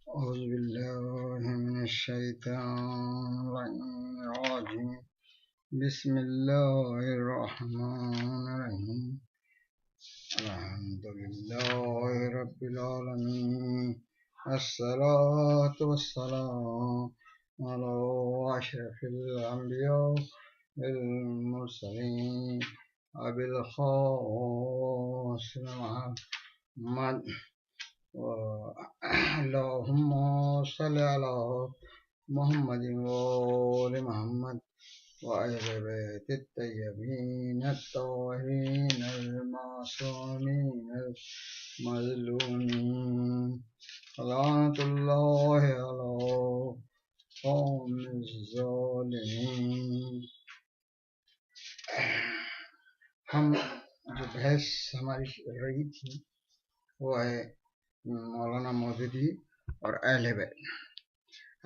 أعوذ بالله من الشيطان الرجيم بسم الله الرحمن الرحيم الحمد لله رب العالمين الصلاة والسلام على أشرف الأنبياء المرسلين أبي القاسم محمد اللهم صل على محمد وآل محمد وآل بيت الطيبين الطاهرين المعصومين المظلومين لعنة الله على قوم الظالمين. ہم جو بحث ہماری رہی تھی وہ ہے مولانا مودودی اور اہل بیت.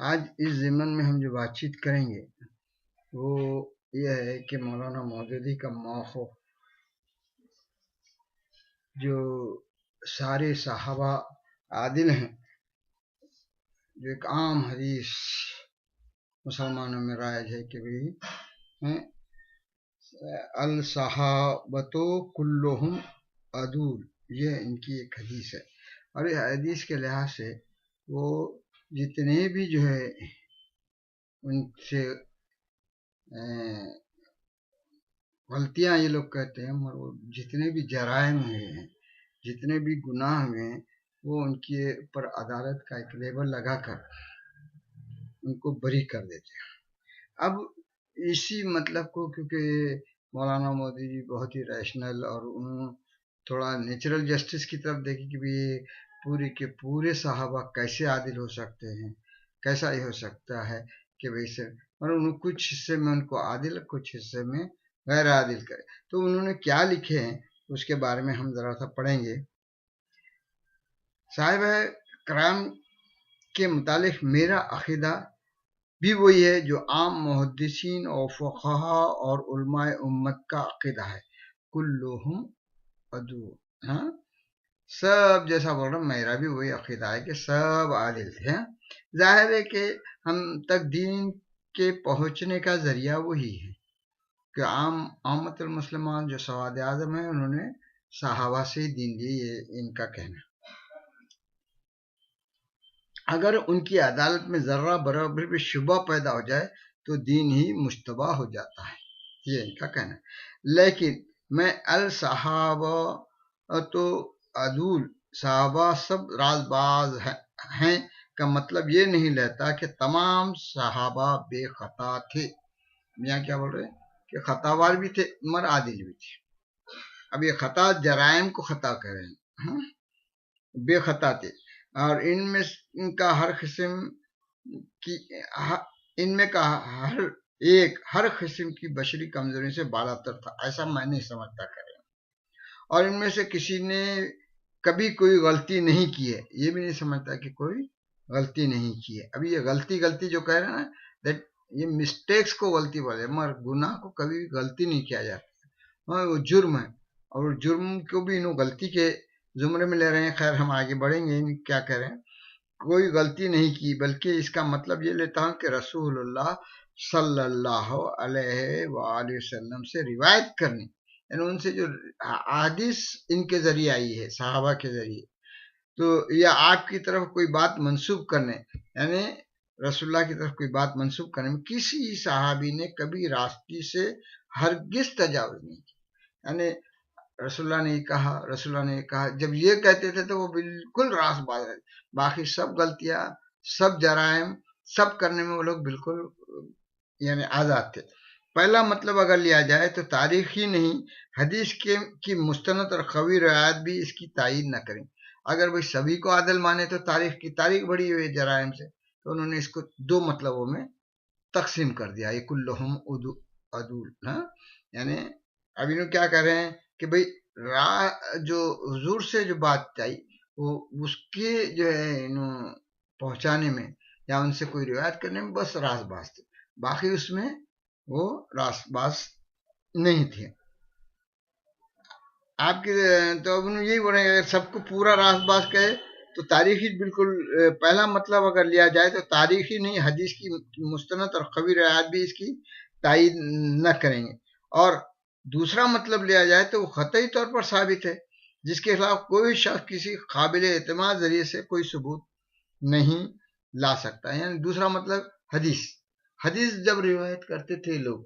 آج اس ضمن میں ہم جو بات چیت کریں گے وہ یہ ہے کہ مولانا مودودی کا موقف جو سارے صحابہ عادل ہیں، جو ایک عام حدیث مسلمانوں میں رائج ہے کہ بھئی الصحابۃ کلہم عدول، یہ ان کی ایک حدیث ہے. اور یہ حدیث کے لحاظ سے وہ جتنے بھی جو ہے ان سے غلطیاں یہ لوگ کہتے ہیں، مگر وہ جتنے بھی جرائم ہوئے ہیں، جتنے بھی گناہ ہوئے ہیں، وہ ان کے اوپر عدالت کا ایک لیبل لگا کر ان کو بری کر دیتے ہیں. اب اسی مطلب کو کیونکہ مولانا مودودی بہت ہی ریشنل اور انہوں تھوڑا نیچرل جسٹس کی طرف دیکھی کہ بھی پورے کے پورے صحابہ کیسے عادل ہو سکتے ہیں، کیسا یہ ہو سکتا ہے کہ بھئی سے انہوں کچھ حصے میں ان کو عادل، کچھ حصے میں غیر عادل کرے. تو انہوں نے کیا لکھے ہیں اس کے بارے میں ہم ذرا سا پڑھیں گے. صاحب کرام کے متعلق میرا عقیدہ بھی وہی ہے جو عام محدثین اور فقہا اور علماء امت کا عقیدہ ہے، کلہم عدول. سب جیسا بول رہا ہوں، میرا بھی وہی عقیدہ ہے کہ سب عادل تھے. ظاہر ہے کہ ہم تک دین کے پہنچنے کا ذریعہ وہی ہے کہ عامت المسلمان جو سواد اعظم ہیں انہوں نے صحابہ سے دین لیے، یہ ان کا کہنا. اگر ان کی عدالت میں ذرہ برابر بھی شبہ پیدا ہو جائے تو دین ہی مشتبہ ہو جاتا ہے، یہ ان کا کہنا ہے. لیکن میں الصحابہ تو عدول، صحابہ سب راز باز ہیں کا مطلب یہ نہیں لیتا کہ تمام صحابہ بے خطا تھے. یہاں کیا بول رہے ہیں کہ خطاوار بھی تھے مگر عادل بھی تھے. اب یہ خطا جرائم کو خطا کر رہے ہیں، بے خطا تھے. اور ان میں کا ہر قسم کی ان میں کا ہر قسم کی بشری کمزوری سے بالا تر تھا، ایسا میں نہیں سمجھتا کریں. اور ان میں سے کسی نے کبھی کوئی غلطی نہیں کی ہے، یہ بھی نہیں سمجھتا کہ کوئی غلطی نہیں کی ہے. ابھی یہ غلطی جو کہہ رہے ہیں نا، یہ مسٹیکس کو غلطی بولے، مگر گناہ کو کبھی غلطی نہیں کیا جاتا. وہ جرم ہے، اور جرم کو بھی انہوں غلطی کے زمرے میں لے رہے ہیں. خیر ہم آگے بڑھیں گے. کیا کہہ رہے ہیں؟ کوئی غلطی نہیں کی، بلکہ اس کا مطلب یہ لیتا ہوں کہ رسول اللہ صلی اللہ علیہ وآلہ وسلم سے روایت کرنی، یعنی ان سے جو حدیث ان کے ذریعے آئی ہے، صحابہ کے ذریعے، تو یا آپ کی طرف کوئی بات منسوب کرنے، یعنی رسول اللہ کی طرف کوئی بات منسوب کرنے میں کسی صحابی نے کبھی راستی سے ہرگز تجاوز نہیں کی. یعنی رسول اللہ نے یہ کہا، جب یہ کہتے تھے تو وہ بالکل راست باز ہے. باقی سب غلطیاں، سب جرائم، سب کرنے میں وہ لوگ بالکل یعنی آزاد تھے. پہلا مطلب اگر لیا جائے تو تاریخ ہی نہیں، حدیث کی مستند اور قوی روایت بھی اس کی تائید نہ کریں. اگر وہ سبھی کو عادل مانے تو تاریخ بڑی ہوئی جرائم سے، تو انہوں نے اس کو دو مطلبوں میں تقسیم کر دیا، یہ کلہم عدول. یعنی اب انہوں کیا کہہ رہے ہیں کہ بھئی جو حضور سے جو بات آئی وہ اس کے جو ہے انہوں پہنچانے میں یا ان سے کوئی روایت کرنے میں بس راز باز تھے، باقی اس میں وہ راز باز نہیں تھے. آپ کی تو اب یہی بول رہے ہیں اگر سب کو پورا راز باز کہے تو تاریخی بالکل پہلا مطلب اگر لیا جائے تو تاریخی نہیں، حدیث کی مستند اور قوی روایات بھی اس کی تائید نہ کریں گے، اور دوسرا مطلب لیا جائے تو وہ قطعی طور پر ثابت ہے، جس کے خلاف کوئی شخص کسی قابل اعتماد ذریعے سے کوئی ثبوت نہیں لا سکتا. یعنی دوسرا مطلب حدیث جب روایت کرتے تھے لوگ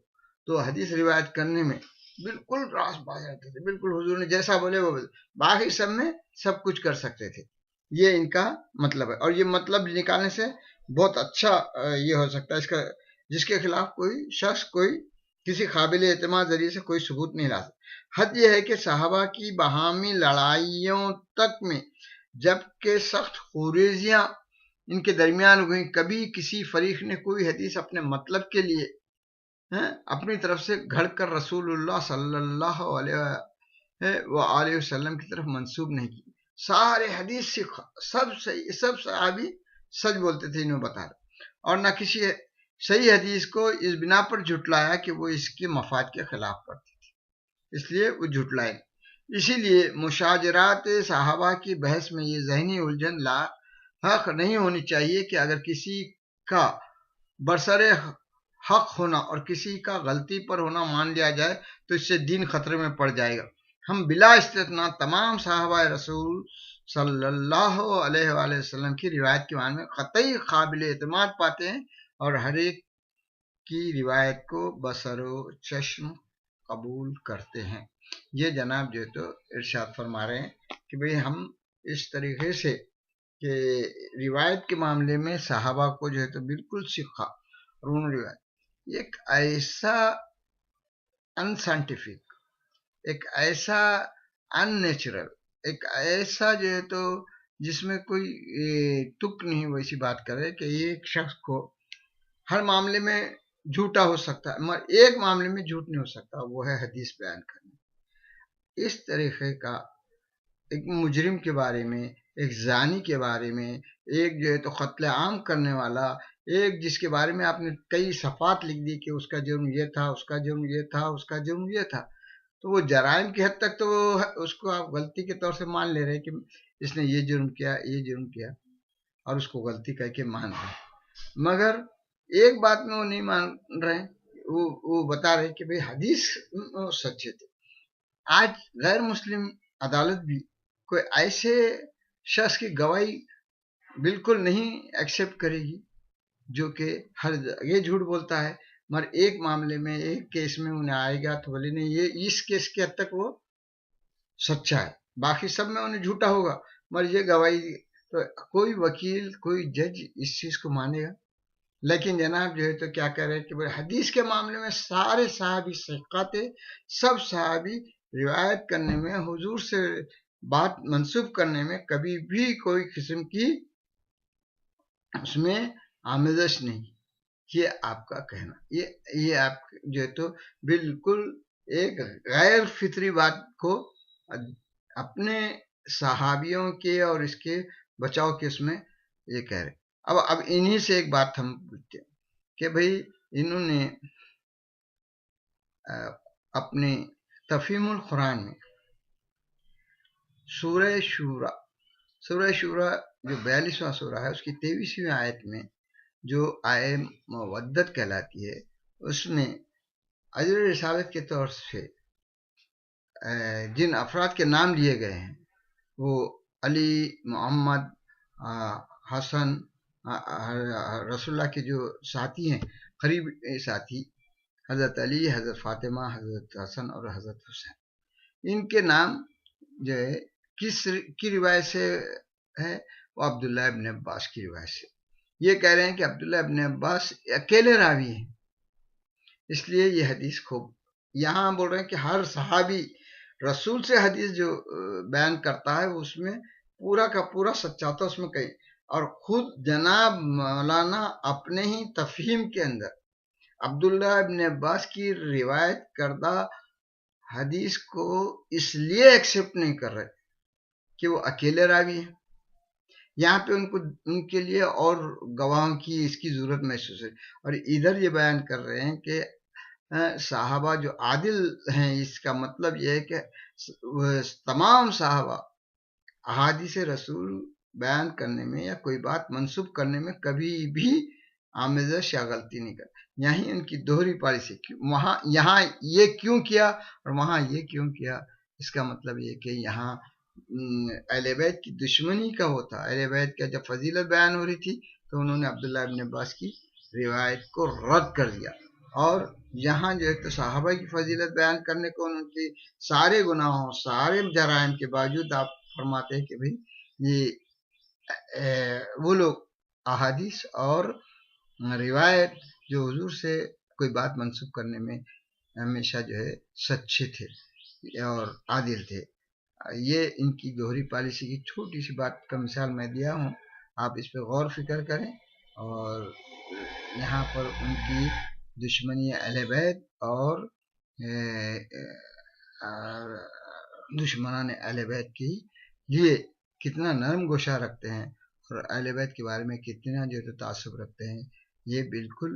تو حدیث روایت کرنے میں بالکل راست باز رہتے تھے، بالکل حضور نے جیسا بولے وہ بولے، باقی سب میں سب کچھ کر سکتے تھے. یہ ان کا مطلب ہے، اور یہ مطلب نکالنے سے بہت اچھا یہ ہو سکتا ہے اس کا، جس کے خلاف کوئی شخص کسی قابل اعتماد ذریعے سے کوئی ثبوت نہیں لا سکتا. حد یہ ہے کہ صحابہ کی باہمی لڑائیوں تک میں جب کہ سخت خوریزیاں ان کے درمیان ہوئی، کبھی کسی فریق نے کوئی حدیث اپنے مطلب کے لیے اپنی طرف سے گھڑ کر رسول اللہ صلی اللہ علیہ وسلم کی طرف منسوب نہیں کی. سارے حدیث سب صحابی سچ بولتے تھے، انہوں بتا رہے، اور نہ کسی صحیح حدیث کو اس بنا پر جھٹلایا کہ وہ اس کے مفاد کے خلاف کرتی تھی، اس لیے وہ جھٹلائے. اسی لیے مشاجرات صحابہ کی بحث میں یہ ذہنی الجھن لاحق نہیں ہونی چاہیے کہ اگر کسی کا برسر حق ہونا اور کسی کا غلطی پر ہونا مان لیا جائے تو اس سے دین خطرے میں پڑ جائے گا. ہم بلا استثناء تمام صحابہ رسول صلی اللہ علیہ وآلہ وسلم کی روایت کے معنی میں قطعی قابل اعتماد پاتے ہیں، اور ہر ایک کی روایت کو بصر و چشم قبول کرتے ہیں. یہ جناب جو ہے تو ارشاد فرما رہے ہیں کہ بھئی ہم اس طریقے سے کہ روایت کے معاملے میں صحابہ کو جو ہے تو بالکل سکھا، اور انہوں نے روایت ایک ایسا ان سائنٹیفک، ایک ایسا ان نیچرل، ایک ایسا جو ہے تو جس میں کوئی تک نہیں ویسی بات کرے کہ ایک شخص کو ہر معاملے میں جھوٹا ہو سکتا ہے مگر ایک معاملے میں جھوٹ نہیں ہو سکتا، وہ ہے حدیث بیان کرنا. اس طریقے کا ایک مجرم کے بارے میں، ایک زانی کے بارے میں، ایک جو ہے تو قتل عام کرنے والا، ایک جس کے بارے میں آپ نے کئی صفات لکھ دی کہ اس کا جرم یہ تھا، اس کا جرم یہ تھا، اس کا جرم یہ تھا، تو وہ جرائم کی حد تک تو اس کو آپ غلطی کے طور سے مان لے رہے کہ اس نے یہ جرم کیا، یہ جرم کیا، اور اس کو غلطی کہہ کے مان رہے. مگر ایک بات میں وہ نہیں مان رہے، وہ بتا رہے کہ بھئی حدیث سچے تھے. آج غیر مسلم عدالت بھی کوئی ایسے شخص کی گواہی بالکل نہیں ایکسیپٹ کرے گی جو کہ ہر یہ جھوٹ بولتا ہے، مگر ایک معاملے میں، ایک کیس میں انہیں آئے گا تو بولے نہیں یہ اس کیس کے حد تک وہ سچا ہے، باقی سب میں انہیں جھوٹا ہوگا، مگر یہ گواہی تو کوئی وکیل، کوئی جج اس چیز کو مانے گا. لیکن جناب جو ہے تو کیا کہہ رہے ہیں کہ حدیث کے معاملے میں سارے صحابی ثقات تھے، سب صحابی روایت کرنے میں، حضور سے بات منسوب کرنے میں کبھی بھی کوئی قسم کی اس میں آمیزش نہیں. یہ آپ کا کہنا، یہ آپ جو ہے تو بالکل ایک غیر فطری بات کو اپنے صحابیوں کے اور اس کے بچاؤ کے اس میں یہ کہہ رہے. اب انہی سے ایک بات ہم پوچھتے ہیں کہ بھئی انہوں نے اپنے تفہیم القرآن میں سورہ شورى جو 42واں سورہ ہے، اس کی 23ویں آیت میں جو آئے مودت کہلاتی ہے، اس میں اجر رسالت کے طور سے جن افراد کے نام لیے گئے ہیں وہ علی، محمد، حسن، رسول اللہ کے جو ساتھی ہیں، قریب ساتھی، حضرت علی، حضرت فاطمہ، حضرت حسن اور حضرت حسین، ان کے نام جو ہے کس کی روایت سے ہے؟ وہ عبداللہ ابن عباس کی روایت سے. یہ کہہ رہے ہیں کہ عبداللہ ابن عباس اکیلے راوی ہیں، اس لیے یہ حدیث خوب. یہاں بول رہے ہیں کہ ہر صحابی رسول سے حدیث جو بیان کرتا ہے اس میں پورا کا پورا سچا تھا، اس میں کئی، اور خود جناب مولانا اپنے ہی تفہیم کے اندر عبداللہ ابن عباس کی روایت کردہ حدیث کو اس لیے ایکسیپٹ نہیں کر رہے کہ وہ اکیلے راوی ہیں. یہاں پہ ان کے لیے اور گواہوں کی اس کی ضرورت محسوس ہے، اور ادھر یہ بیان کر رہے ہیں کہ صحابہ جو عادل ہیں، اس کا مطلب یہ ہے کہ تمام صحابہ احادیث رسول بیان کرنے میں یا کوئی بات منسوب کرنے میں کبھی بھی آمیزش یا غلطی نہیں کرتے. یہیں ان کی دوہری پالیسی, وہاں یہاں یہ کیوں کیا اور وہاں یہ کیوں کیا, اس کا مطلب یہ کہ یہاں اہل بیت کی دشمنی کا وہ تھا. اہل بیت کا جب فضیلت بیان ہو رہی تھی تو انہوں نے عبداللہ ابن عباس کی روایت کو رد کر دیا, اور یہاں جو ہے تو صحابہ کی فضیلت بیان کرنے کو ان کی سارے گناہوں سارے جرائم کے باوجود آپ فرماتے ہیں کہ بھئی یہ وہ لوگ احادیث اور روایت جو حضور سے کوئی بات منسوب کرنے میں ہمیشہ جو ہے سچے تھے اور عادل تھے. یہ ان کی دوہری پالیسی کی چھوٹی سی بات کا مثال میں دیا ہوں, آپ اس پہ غور فکر کریں. اور یہاں پر ان کی دشمنی اہل بیت اور دشمنان اہل بیت کے لیے کتنا نرم گوشہ رکھتے ہیں اور اہل بیت کے بارے میں کتنا جو ہے تعصب رکھتے ہیں, یہ بالکل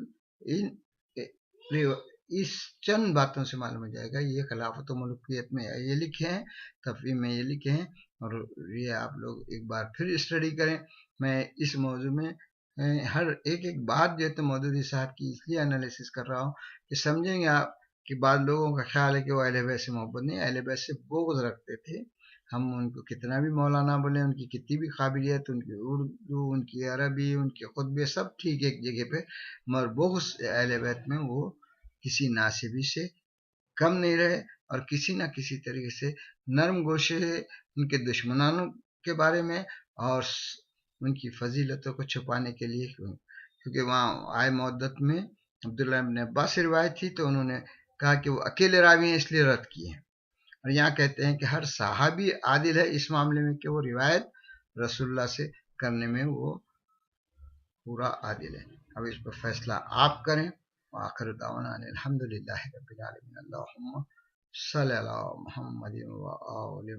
اس چند باتوں سے معلوم ہو جائے گا. یہ خلافت و ملوکیت میں یہ لکھے ہیں, تفہیم میں یہ لکھے ہیں, اور یہ آپ لوگ ایک بار پھر اسٹڈی کریں. میں اس موضوع میں ہر ایک بات جو ہے تو مودودی صاحب کی اس لیے انالیسس کر رہا ہوں کہ سمجھیں گے آپ کہ بعض لوگوں کا خیال ہے کہ وہ اہل بیت سے محبت نہیں, اہل بیت سے بغض رکھتے تھے. ہم ان کو کتنا بھی مولانا بولیں, ان کی کتنی بھی قابلیت, ان کی اردو, ان کی عربی, ان کے خطبے سب ٹھیک ایک جگہ پہ, مگر بغض اہل بیت میں وہ کسی ناصبی سے کم نہیں رہے, اور کسی نہ کسی طریقے سے نرم گوشے ان کے دشمنانوں کے بارے میں اور ان کی فضیلتوں کو چھپانے کے لیے, کیونکہ وہاں آئے مودت میں عبداللہ ابن عباس سے روایت تھی تو انہوں نے کہا کہ وہ اکیلے راوی ہیں اس لیے رد کیے ہیں. اور یہاں کہتے ہیں کہ ہر صحابی عادل ہے اس معاملے میں کہ وہ روایت رسول اللہ سے کرنے میں وہ پورا عادل ہے. اب اس پر فیصلہ آپ کریں. وآخر دعوانا الحمدللہ رب العالمین. اللہم صلی علی محمد و آل